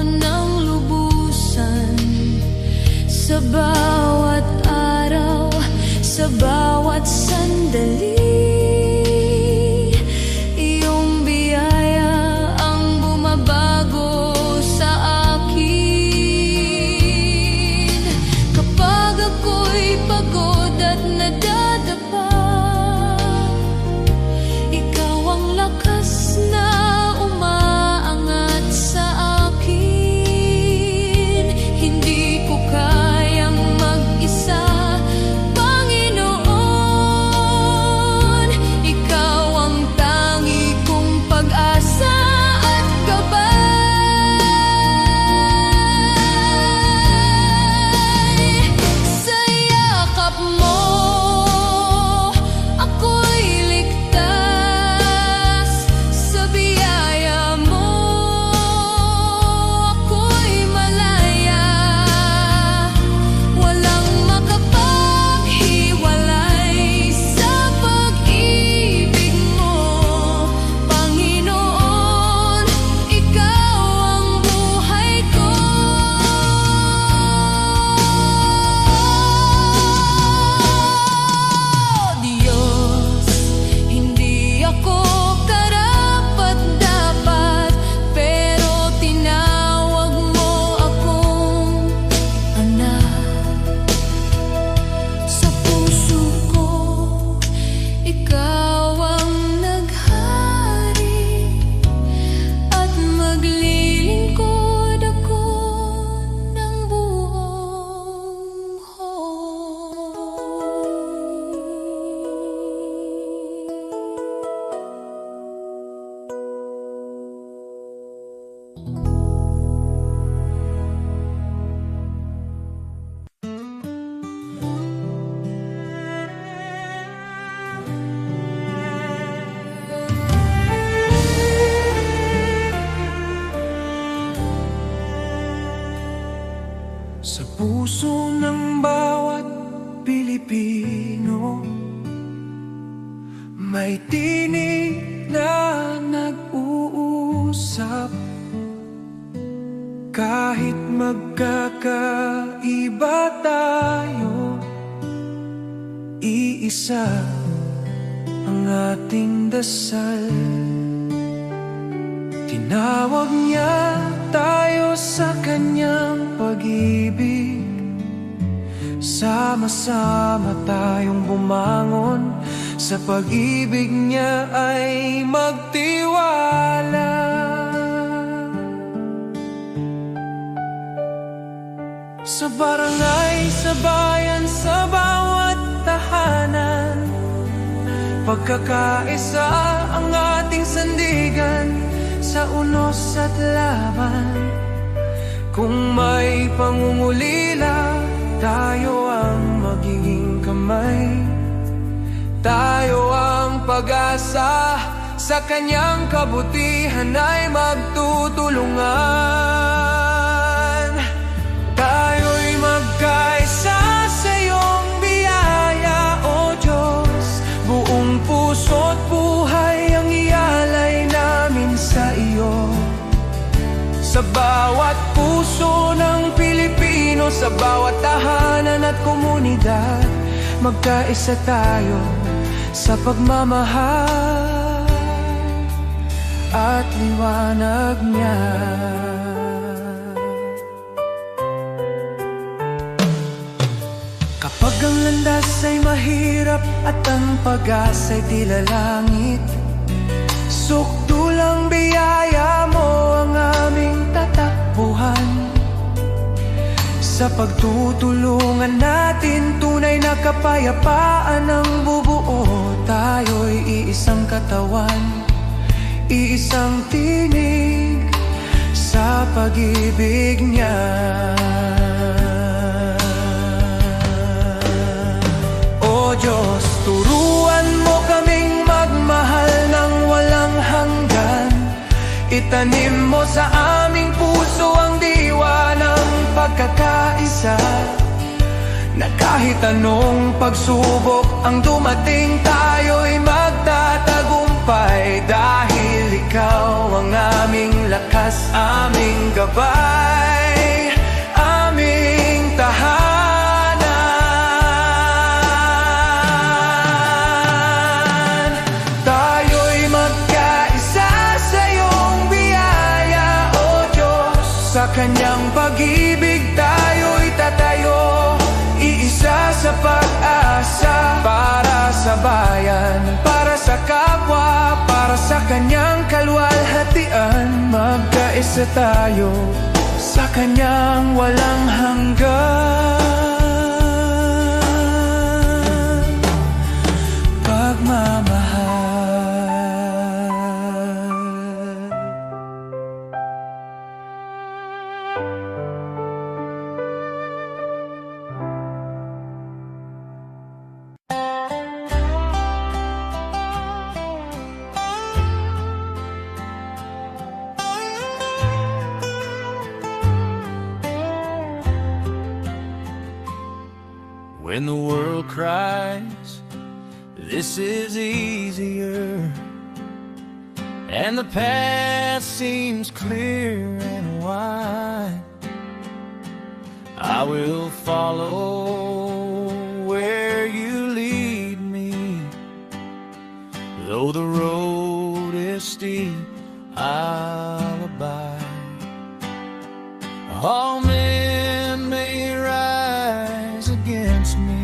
ng lubusan. Sa bawat araw, sa bawat sandali, iyong biyaya ang bumabago sa akin. Kapag ako'y pagod at nadadapa, ikaw ang lakas na umaangat sa akin. Hindi ko kayang mag-isa, Panginoon. Ikaw ang tangi kong pag-asa at gabay. Sa yakap mo, ako'y ligtas. Sa biyaya mo, ako'y malaya. Walang makapaghiwalay sa pag-ibig mo, Panginoon. Ikaw ang buhay ko. Diyos, hindi ako karapat-dapat, pero tinawag mo akong anak. Sa puso ko, ikaw ang naghari, at maglilingkod ako ng buong Sa puso ng bawat Pilipino, may tinig na nag-uusap. Kahit magkakaiba tayo, iisa ang ating dasal. Tinawag niya tayo sa kanyang pag-ibig. Sama-sama tayong bumangon, sa pag-ibig niya ay magtiwala. Sa barangay, sa bayan, sa bawat tahanan, pagkakaisa ang ating sandigan, sa unos at laban. Kung may pangungulila, tayo ang magiging kamay. Tayo ang pag-asa, sa kanyang kabutihan ay magtutulungan. Tayo'y magkaisa sa iyong biyaya, O Diyos. Buong puso't buhay ang ialay namin sa iyo. Sa bawat puso ng Pilipino, sa bawat tahanan at komunidad, magkaisa tayo sa pagmamahal at liwanag niya. Kapag ang landas ay mahirap at ang pag-asa'y tila langit, sukdulang biyaya mo ang aming tatakbuhan. Sa pagtutulungan natin, tunay na kapayapaan ang bubuo. Tayo'y iisang katawan, iisang tinig sa pag-ibig niya. O Diyos, turuan mo kaming magmahal ng walang hanggan. Itanim mo sa aming puso ang diwa ng pagkakaisa, na kahit anong pagsubok ang dumating, tayo'y magtatagumpay. Dahil ikaw ang aming lakas, aming gabay, aming tahanan. Tayo'y magkaisa sa iyong biyaya, O Diyos. Sa kanyang pag-ibig tayo'y tatayo, iisa sa pag-asa. Para sa bayan, para sa kapwa, para sa kanyang kaluwalhatian. Magkaisa tayo sa kanyang walang hanggan pagmamahal. When the world cries, this is easier, and the path seems clear and wide, I will follow where you lead me. Though the road is steep, I'll abide. All men may rise against me,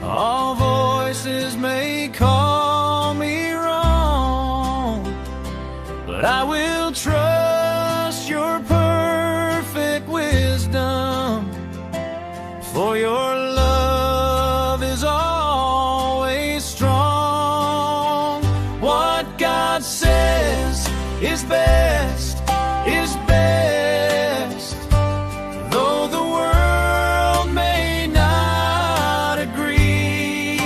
all voices may call me wrong, but I will trust your perfect wisdom, for your love is always strong. What God says is best, is best. Though the world may not agree,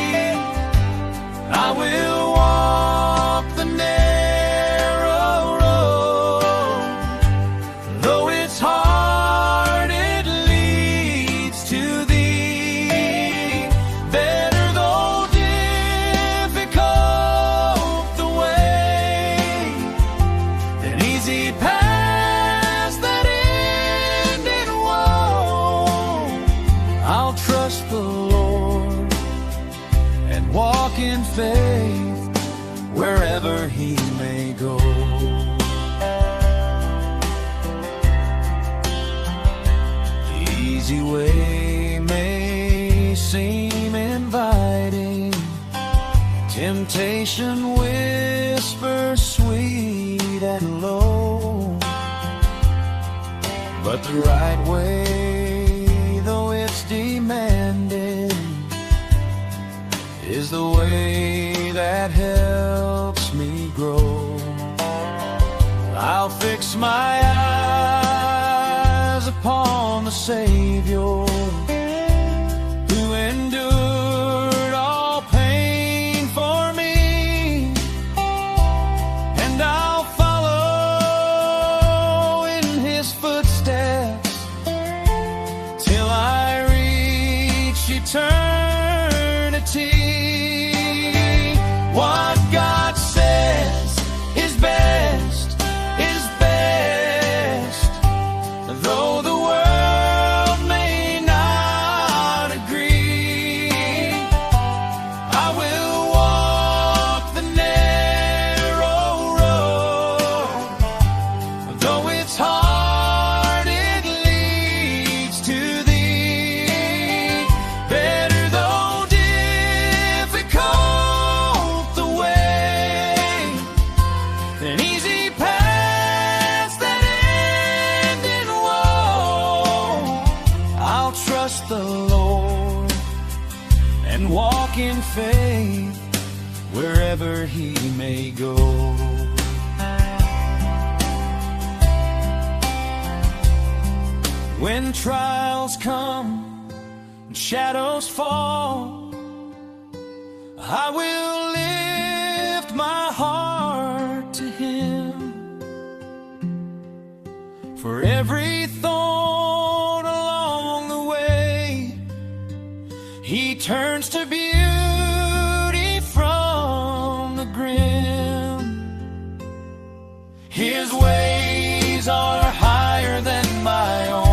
I will walk the narrow road. Though it's hard, it leads to thee. Better though difficult the way, an easy path in faith wherever he may go. The easy way may seem inviting, temptation whispers sweet and low, but the right way, though it's demanding, is the way that helps me grow. I'll fix my eyes upon the Savior, who endured all pain for me, and I'll follow in his footsteps till I reach eternity. What God says is best, though the world may not agree. I will walk the narrow road, though it's hard, it leads to thee. Better though difficult the way, than easy paths that end in woe. I'll trust the Lord and walk in faith wherever he may go. When trials come and shadows fall, I will lift my heart to him. For every thorn along the way, he turns to beauty from the grim. His ways are higher than my own.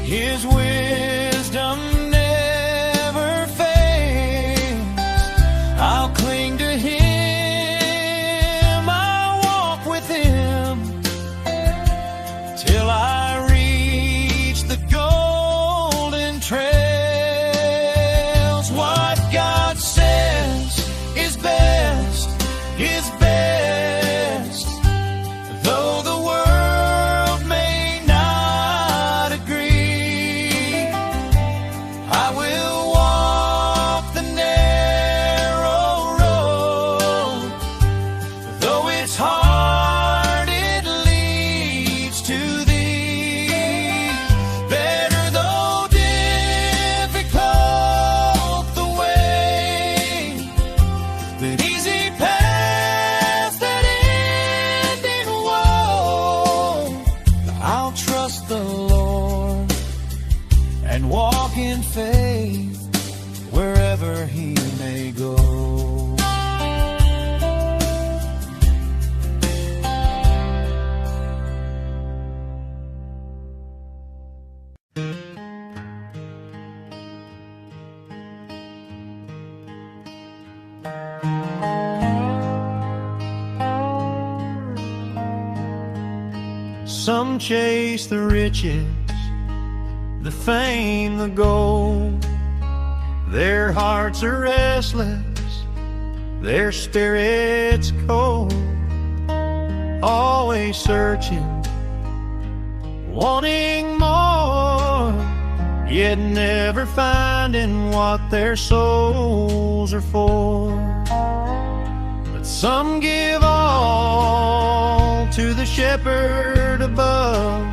His wisdom never fails. I'll cling to him, I'll walk with him till I reach the golden trails. What God says is best, though the world may not agree. I will walk the narrow road, though it's hard, it leads to thee. Better though difficult the way, than easy paths that end in woe. I'll trust the Lord and walk in faith wherever he may go. Some chase the riches, the fame, the gold. Their hearts are restless, their spirits cold. Always searching, wanting more, yet never finding what their souls are for. But some give all to the shepherd above.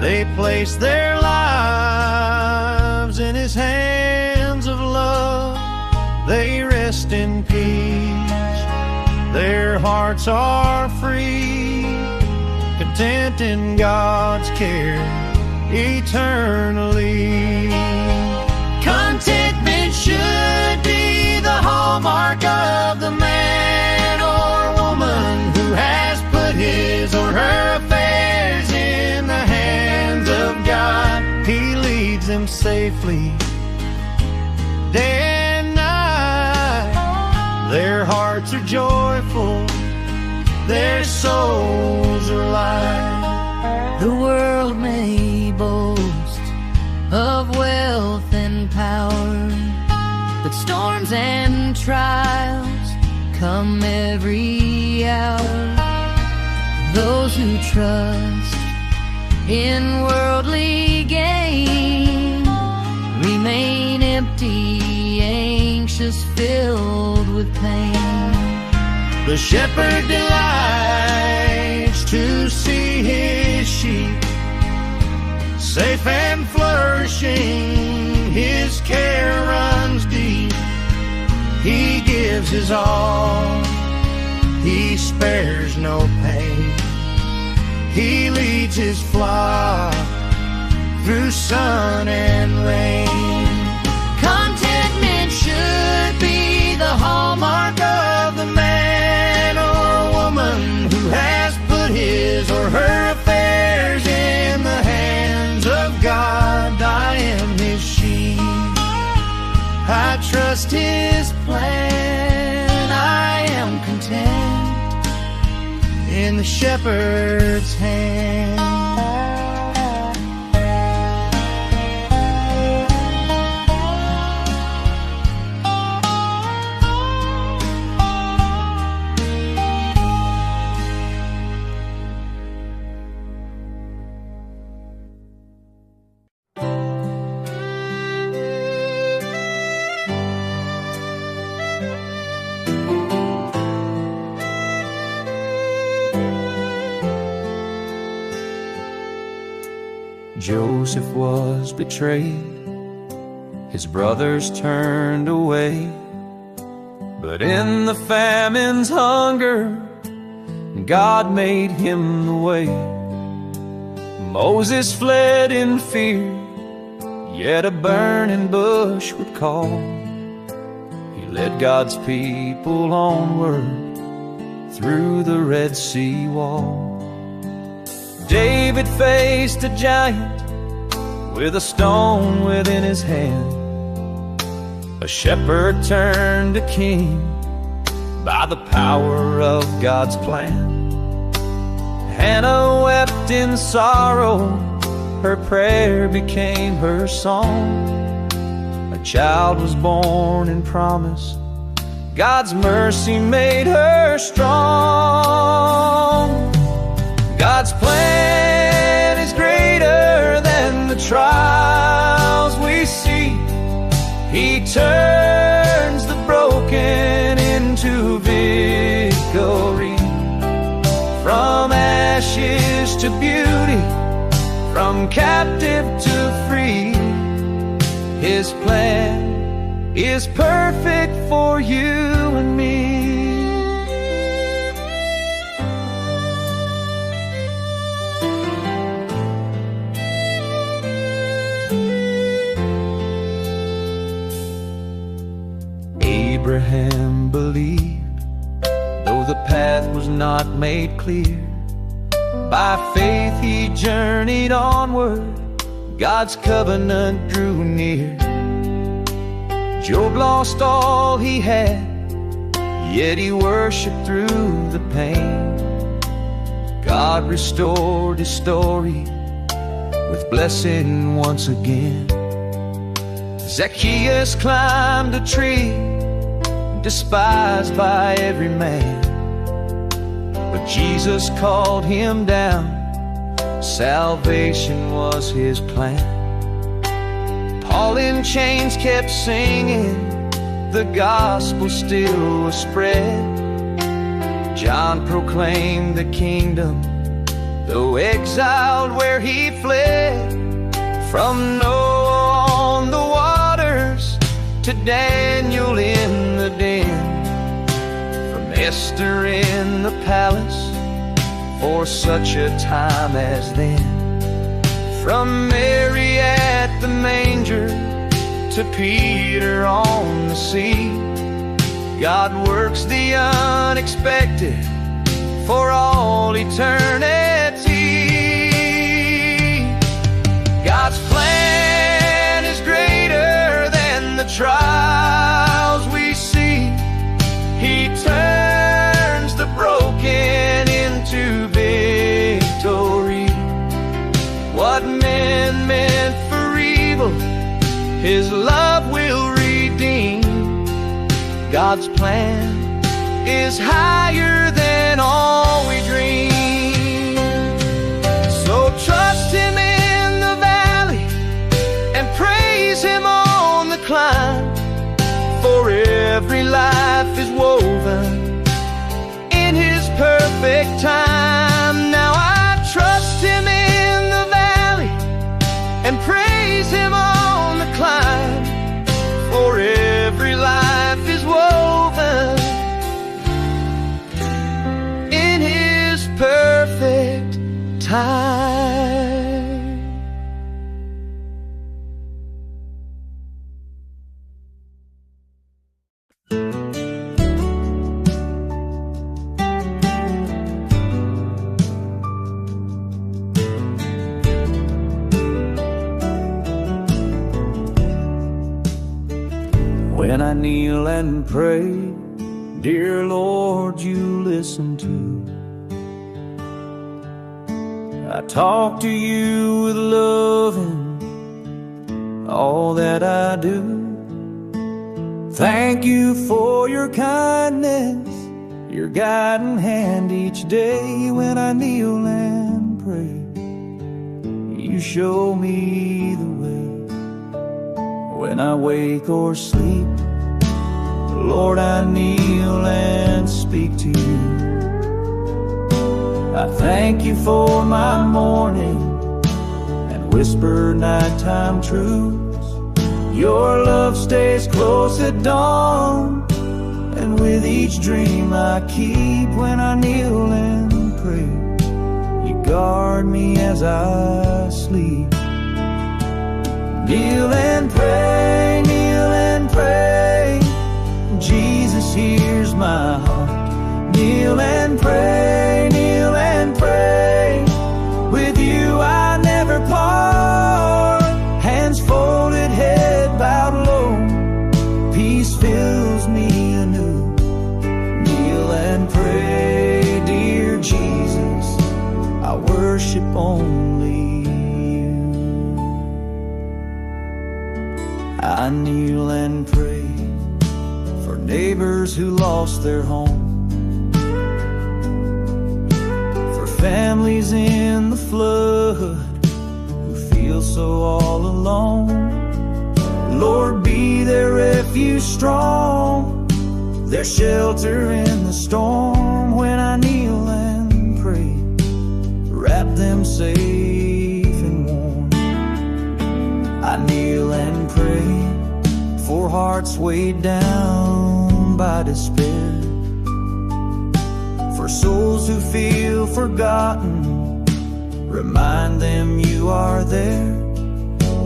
They place their lives in his hands of love. They rest in peace, their hearts are free, content in God's care eternally. Contentment should be the hallmark of the man or woman who has put his or her affairs in the hands of God. He leads them safely day and hearts are joyful, their souls are light. The world may boast of wealth and power, but storms and trials come every hour. Those who trust in worldly gain remain empty, anxious, filled with pain. The shepherd delights to see his sheep safe and flourishing. His care runs deep. He gives his all. He spares no pain. He leads his flock through sun and rain. Contentment should be the hallmark Of the man or woman who has put his or her affairs in the hands of God. I am his sheep. I trust his plan. I am content in the shepherd's hand. Joseph was betrayed, his brothers turned away, but in the famine's hunger, God made him the way. Moses fled in fear, yet a burning bush would call. He led God's people onward through the Red Sea wall. David faced a giant with a stone within his hand. A shepherd turned to king by the power of God's plan. Hannah wept in sorrow, her prayer became her song. A child was born in promise, God's mercy made her strong. God's plan is greater than the trials we see. He turns the broken into victory. From ashes to beauty, from captive to free, His plan is perfect for you and me. Abraham believed, though the path was not made clear. By faith he journeyed onward, God's covenant drew near. Job lost all he had, yet he worshiped through the pain. God restored his story with blessing once again. Zacchaeus climbed a tree, despised by every man, but Jesus called him down. Salvation was his plan. Paul in chains kept singing, the gospel still was spread. John proclaimed the kingdom, though exiled where he fled. From Noah on the waters to Daniel in the den, from Esther in the palace for such a time as then. From Mary at the manger to Peter on the sea, God works the unexpected for all eternity. God's plan is greater than the trials we see. He turns His love will redeem. God's plan is higher than all we dream. So trust Him in the valley and praise Him on the climb. For every life is woven in His perfect time. Now I trust Him in the valley and praise Him on the climb. For every life is woven in His perfect time. When I kneel and pray, dear Lord, you listen too. I talk to you with love in all that I do. Thank you for your kindness, your guiding hand each day. When I kneel and pray, you show me the way. When I wake or sleep, Lord, I kneel and speak to you. I thank you for my morning and whisper nighttime truths. Your love stays close at dawn, and with each dream I keep. When I kneel and pray, you guard me as I sleep. Kneel and pray, kneel and pray. Jesus hears my heart. Kneel and pray, kneel and pray. With you I never part. Hands folded, head bowed low. Peace fills me anew. Kneel and pray, dear Jesus. I worship only you. I kneel and pray for neighbors who lost their home, for families in the flood who feel so all alone. Lord, be their refuge strong, their shelter in the storm. When I kneel and pray, wrap them safe and warm. I kneel and pray for hearts weighed down by despair, for souls who feel forgotten. Remind them you are there.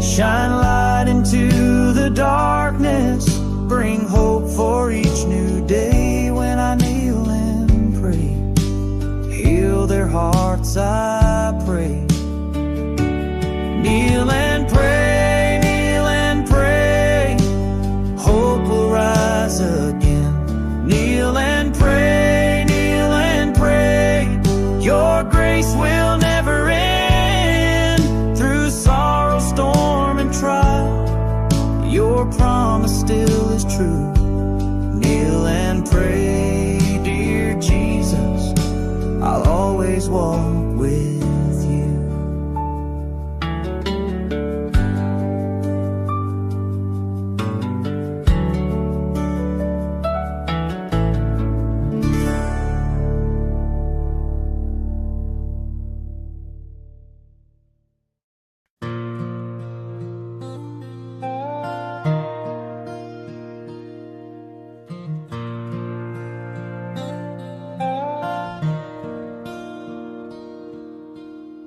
Shine light into the darkness. Bring hope for each new day. When I kneel and pray, heal their hearts, I pray. Kneel and pray, kneel and pray. Hope will rise again. Kneel and pray, kneel and pray. Your grace will never end. Through sorrow, storm, and trial, your promise still is true. Kneel and pray, dear Jesus. I'll always walk with you.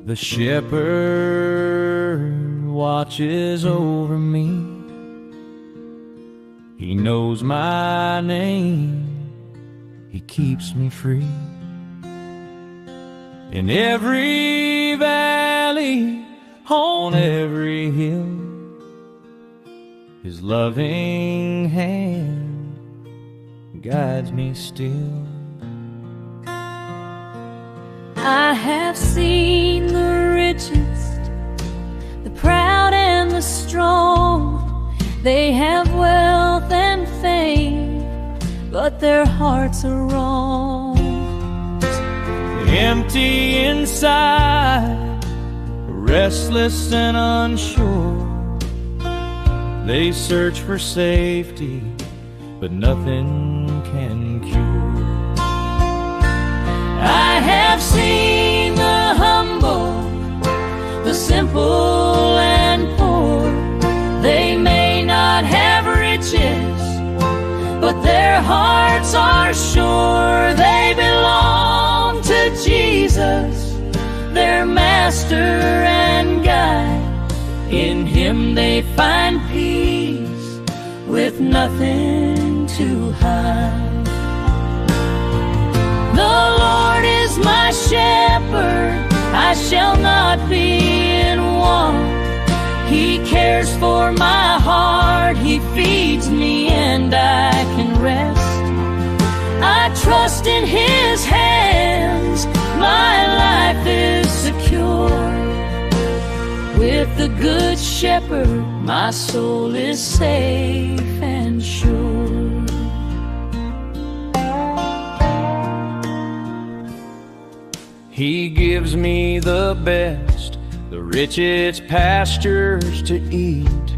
The shepherd watches over me. He knows my name. He keeps me free. In every valley, on every hill, His loving hand guides me still. I have seen the richest, the proud and the strong, They have wealth and fame, but their hearts are wrong. Empty inside, restless and unsure. They search for safety, but nothing can cure. I have seen the humble, the simple and poor. They may not have riches, but their hearts are sure. They belong to Jesus, their master and guide. In Him they find peace with nothing to hide. The Lord is my shepherd, I shall not be in want. He cares for my heart, He feeds me and I can rest. I trust in His hands, my life is secure. With the Good Shepherd, my soul is safe and sure. He gives me the best, the richest pastures to eat,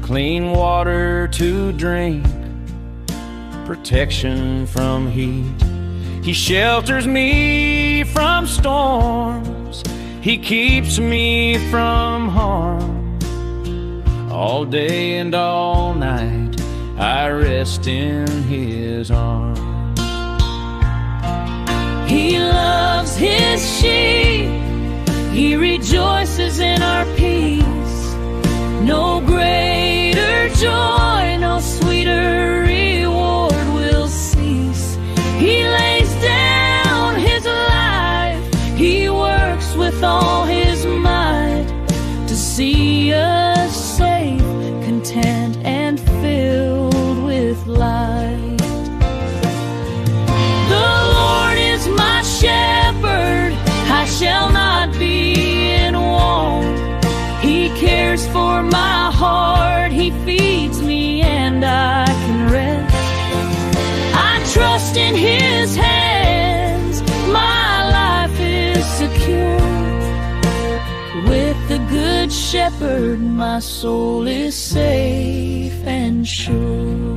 clean water to drink, protection from heat. He shelters me from storms, He keeps me from harm. All day and all night I rest in His arms. He loves His sheep, He rejoices in our peace. No greater joy, no sweeter reward will cease. He lays down His life, He works with all His might to see us safe, content and filled with light. The Lord is my shepherd, I shall not be in want. He cares for my heart, He feeds me and I can rest. I trust in His hands, my life is secure. With the Good Shepherd, my soul is safe and sure.